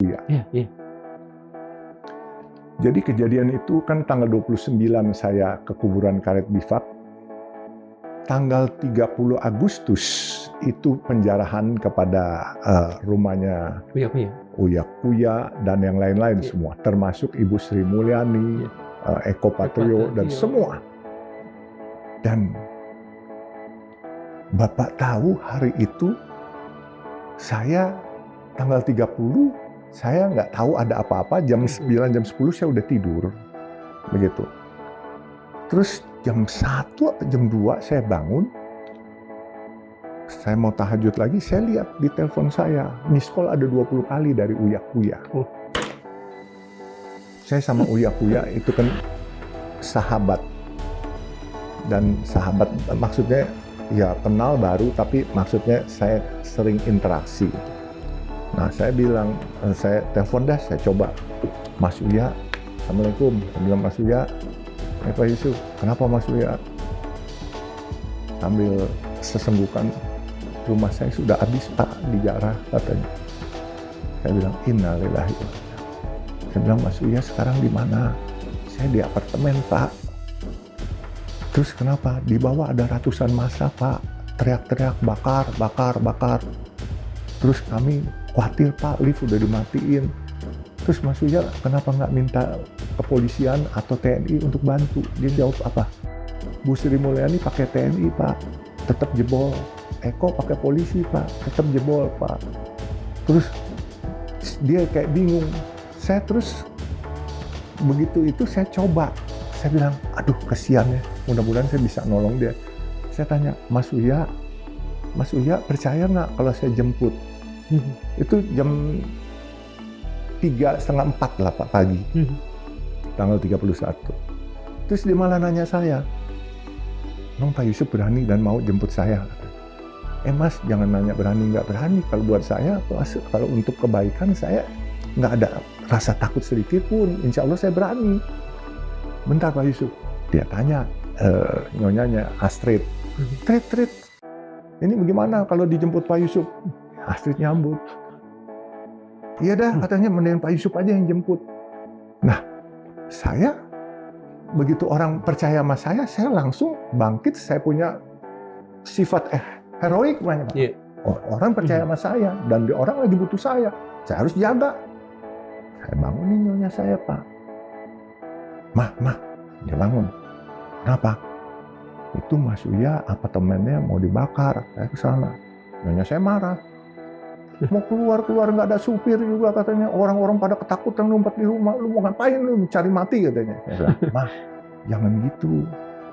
Uya. Iya, iya. Jadi kejadian itu kan tanggal 29 saya ke kuburan karet bifak. Tanggal 30 Agustus itu penjarahan kepada rumahnya Uya Kuya dan yang lain-lain semua. Termasuk Ibu Sri Mulyani, Eko Patrio dan semua. Dan Bapak tahu hari itu saya tanggal 30 saya nggak tahu ada apa-apa, jam 9, jam 10 saya udah tidur. Begitu. Terus jam 1 atau jam 2 saya bangun. Saya mau tahajud lagi, saya lihat di telepon saya, miss call ada 20 kali dari Uya Kuya. Saya sama Uya Kuya itu kan sahabat. Dan sahabat maksudnya ya kenal baru, tapi maksudnya saya sering interaksi. Nah saya bilang, saya telepon dah, saya coba. Mas Uya, Assalamualaikum. Saya bilang, Mas Uya, Pak Yusuf, kenapa Mas Uya? Sambil sesenggukan, rumah saya sudah habis Pak, dijarah katanya. Saya bilang, innalillahi. Saya bilang, Mas Uya sekarang di mana? Saya di apartemen Pak. Terus kenapa? Di bawah ada ratusan massa Pak, teriak-teriak bakar, bakar, bakar. Terus kami khawatir Pak, lift udah dimatiin. Terus Mas Uya kenapa nggak minta kepolisian atau TNI untuk bantu? Dia jawab apa? Bu Sri Mulyani pakai TNI Pak, tetap jebol. Eko pakai polisi Pak, tetap jebol Pak. Terus dia kayak bingung. Saya terus begitu itu saya coba. Saya bilang, aduh kesian ya, mudah-mudahan saya bisa nolong dia. Saya tanya, Mas Uya percaya nggak kalau saya jemput? Itu jam 3:30, 4 lah Pak pagi, tanggal 31. Terus dia malah nanya saya, Nong Pak Yusuf berani dan mau jemput saya? Mas jangan nanya berani nggak berani, kalau buat saya, kalau untuk kebaikan saya nggak ada rasa takut sedikit pun, insya Allah saya berani. Bentar Pak Yusuf, dia tanya nyonyanya Astrid, Trit, ini bagaimana kalau dijemput Pak Yusuf? Astrid nyambut. Iya dah, katanya mendingan Pak Yusuf aja yang jemput. Nah, saya begitu orang percaya sama saya langsung bangkit. Saya punya sifat heroik banyak. Yeah. Orang percaya sama saya dan orang lagi butuh saya harus jaga. Saya bangunin nyonya saya, Pak. Mah, dia bangun. Kenapa? Itu Mas Uya apartemennya mau dibakar. Saya ke sana. Nyonya saya marah. Mau keluar nggak ada supir juga katanya. Orang-orang pada ketakutan ngumpet di rumah. Lu mau ngapain lu? Cari mati katanya. Saya bilang, Mah, jangan gitu.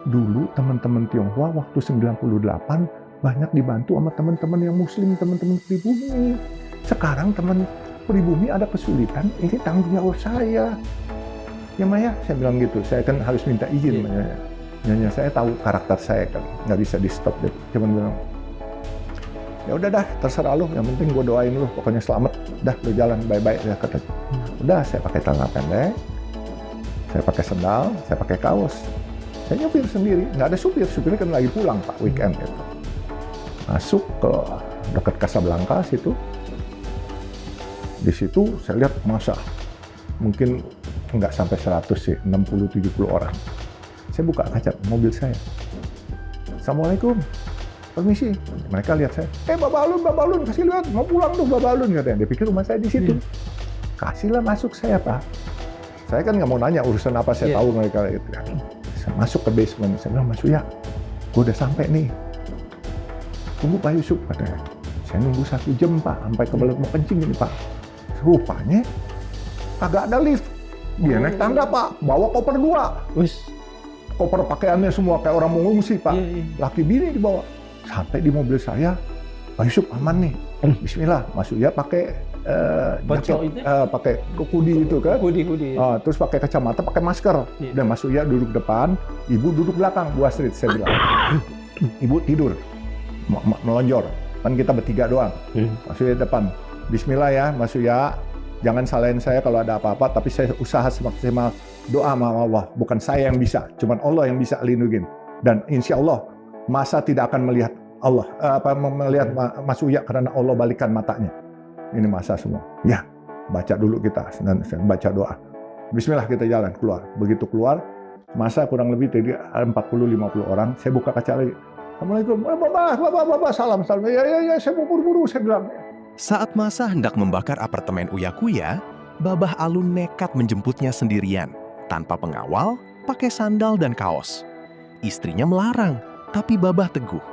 Dulu teman-teman Tionghoa waktu 98 banyak dibantu sama teman-teman yang muslim, teman-teman pribumi. Sekarang teman pribumi ada kesulitan, ini tanggung jawab saya. Ya Maya, saya bilang gitu. Saya kan harus minta izin. Nyonya saya tahu karakter saya kan. Nggak bisa di stop. Cuman bilang, ya udah dah, terserah lu. Yang penting gue doain lu, pokoknya selamat. Dah, lu jalan bye-bye ya katanya. Udah, saya pakai celana pendek, saya pakai sendal, saya pakai kaos. Saya nyupir sendiri, nggak ada supir. Supirnya kan lagi pulang Pak, weekend gitu. Masuk ke dekat Casablanca situ. Di situ saya lihat masa mungkin nggak sampai 100 sih, 60-70 orang. Saya buka kaca mobil saya. Assalamualaikum. Permisi, mereka lihat saya, Babalun, kasih lihat, mau pulang tuh Babalun, katanya. Dia pikir rumah saya di situ. Kasihlah masuk saya Pak. Saya kan nggak mau nanya urusan apa, saya tahu mereka gitu. Saya masuk ke basement, saya bilang, Mas Uya, gue udah sampai nih. Tunggu Pak Yusuf, katanya. Saya nunggu 1 jam Pak, sampai kebelet mau kencing ini Pak. Rupanya kagak ada lift. Dia naik tangga Pak, bawa koper 2. Koper pakaiannya semua kayak orang mengungsi Pak. Laki bini dibawa. Sampai di mobil saya, Pak Yusuf aman nih. Bismillah, Mas Uya pakai jaket, pakai hoodie itu kan. Hoodie. Terus pakai kacamata, pakai masker. Dan Mas Uya duduk depan, Ibu duduk belakang. Bu Astrid, saya bilang. Ibu tidur, melonjor. Kan kita bertiga doang. Mas Uya depan. Bismillah ya, Mas Uya. Jangan salahin saya kalau ada apa-apa, tapi saya usaha semaksimal. Doa sama Allah. Bukan saya yang bisa, cuman Allah yang bisa lindungin. Dan insya Allah, masa tidak akan melihat melihat Mas Uya karena Allah balikan matanya. Ini masa semua. Ya, baca dulu kita, baca doa. Bismillah kita jalan, keluar. Begitu keluar, masa kurang lebih dari 40-50 orang, saya buka kaca lagi. Assalamualaikum, bapak, salam. Ya, saya mau buru-buru, saya bilang. Saat masa hendak membakar apartemen Uya-Kuya, Babah Alun nekat menjemputnya sendirian, tanpa pengawal, pakai sandal dan kaos. Istrinya melarang, tapi Babah teguh.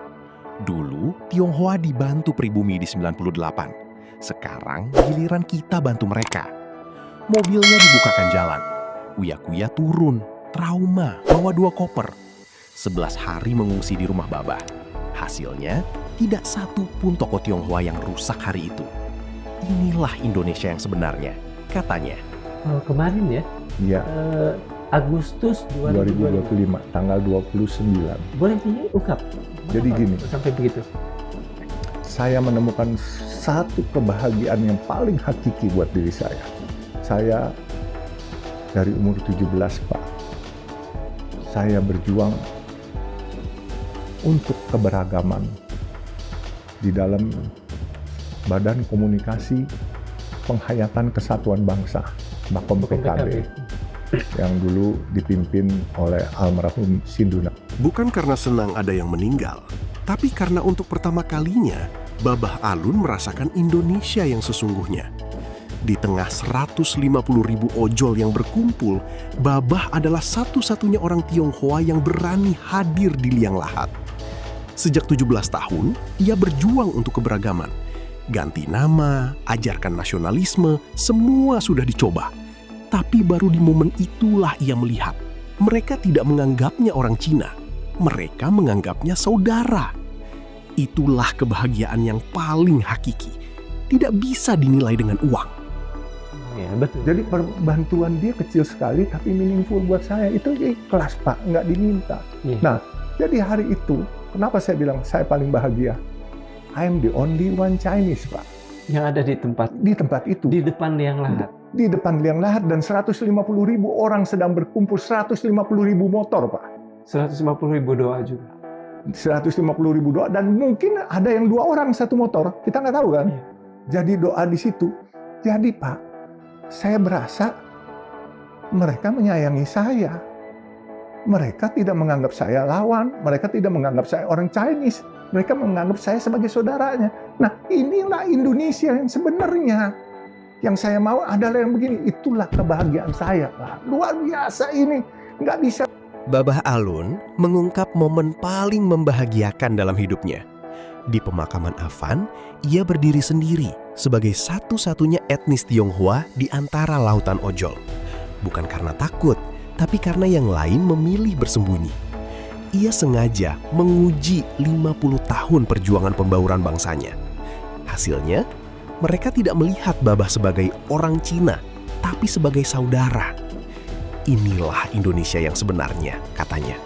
Dulu, Tionghoa dibantu pribumi di 98. Sekarang, giliran kita bantu mereka. Mobilnya dibukakan jalan. Uya-Kuya turun, trauma, bawa 2 koper. 11 hari mengungsi di rumah Babah. Hasilnya, tidak satu pun toko Tionghoa yang rusak hari itu. Inilah Indonesia yang sebenarnya, katanya. Kemarin ya? Iya. Agustus 2025, tanggal 29. Boleh diungkap? Jadi gini. Sampai begitu? Saya menemukan satu kebahagiaan yang paling hakiki buat diri saya. Saya dari umur 17, Pak. Saya berjuang untuk keberagaman di dalam Badan Komunikasi Penghayatan Kesatuan Bangsa, Bakom PKB, yang dulu dipimpin oleh almarhum Sinduna. Bukan karena senang ada yang meninggal, tapi karena untuk pertama kalinya Babah Alun merasakan Indonesia yang sesungguhnya. Di tengah 150.000 ojol yang berkumpul, Babah adalah satu-satunya orang Tionghoa yang berani hadir di liang lahat. Sejak 17 tahun, ia berjuang untuk keberagaman. Ganti nama, ajarkan nasionalisme, semua sudah dicoba. Tapi baru di momen itulah ia melihat, mereka tidak menganggapnya orang Cina. Mereka menganggapnya saudara. Itulah kebahagiaan yang paling hakiki. Tidak bisa dinilai dengan uang. Ya, betul. Jadi bantuan dia kecil sekali, tapi meaningful buat saya. Itu ikhlas, Pak, nggak diminta. Ya. Nah, jadi hari itu, kenapa saya bilang saya paling bahagia? I'm the only one Chinese, Pak. Yang ada di tempat itu. di depan liang lahat. Di depan liang lahat, dan 150.000 orang sedang berkumpul, 150.000 motor, Pak. 150.000 doa juga. 150.000 doa, dan mungkin ada yang 2 orang satu motor, kita nggak tahu kan. Iya. Jadi doa di situ. Jadi Pak, saya berasa mereka menyayangi saya. Mereka tidak menganggap saya lawan, mereka tidak menganggap saya orang Chinese, mereka menganggap saya sebagai saudaranya. Nah, inilah Indonesia yang sebenarnya. Yang saya mau adalah yang begini, itulah kebahagiaan saya, Pak. Luar biasa ini, nggak bisa. Babah Alun mengungkap momen paling membahagiakan dalam hidupnya. Di pemakaman Afan, ia berdiri sendiri sebagai satu-satunya etnis Tionghoa di antara lautan ojol. Bukan karena takut, tapi karena yang lain memilih bersembunyi. Ia sengaja menguji 50 tahun perjuangan pembauran bangsanya. Hasilnya, mereka tidak melihat Babah sebagai orang Cina, tapi sebagai saudara. Inilah Indonesia yang sebenarnya, katanya.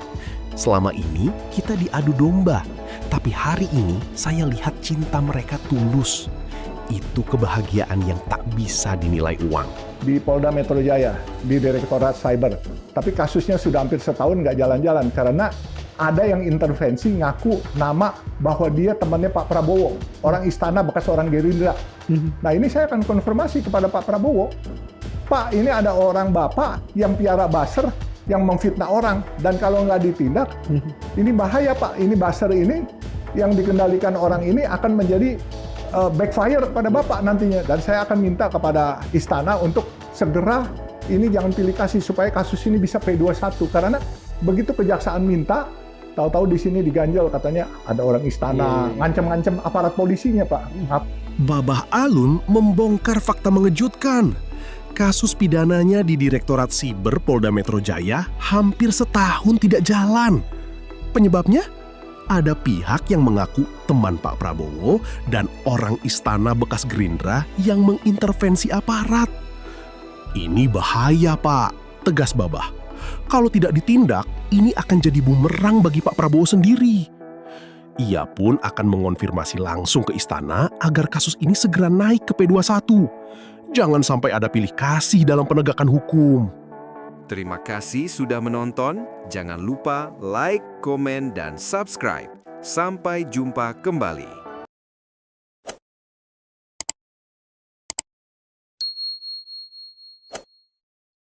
Selama ini kita diadu domba, tapi hari ini saya lihat cinta mereka tulus. Itu kebahagiaan yang tak bisa dinilai uang. Di Polda Metro Jaya, di Direktorat Cyber. Tapi kasusnya sudah hampir setahun nggak jalan-jalan, karena ada yang intervensi ngaku nama bahwa dia temannya Pak Prabowo, orang istana bekas orang Gerindra. Nah, ini saya akan konfirmasi kepada Pak Prabowo. Pak, ini ada orang Bapak yang piara buzzer, yang memfitnah orang, dan kalau nggak ditindak, ini bahaya, Pak. Ini buzzer ini yang dikendalikan orang ini akan menjadi backfire pada Bapak nantinya. Dan saya akan minta kepada istana untuk segera ini jangan pilih kasih supaya kasus ini bisa P21, karena begitu kejaksaan minta, tahu-tahu di sini diganjel katanya ada orang istana ngancam-ngancam aparat polisinya, Pak. Babah Alun membongkar fakta mengejutkan. Kasus pidananya di Direktorat Siber Polda Metro Jaya hampir setahun tidak jalan. Penyebabnya? Ada pihak yang mengaku teman Pak Prabowo dan orang istana bekas Gerindra yang mengintervensi aparat. Ini bahaya, Pak, tegas Babah. Kalau tidak ditindak, ini akan jadi bumerang bagi Pak Prabowo sendiri. Ia pun akan mengonfirmasi langsung ke istana agar kasus ini segera naik ke P21. Jangan sampai ada pilih kasih dalam penegakan hukum. Terima kasih sudah menonton. Jangan lupa like, komen, dan subscribe. Sampai jumpa kembali.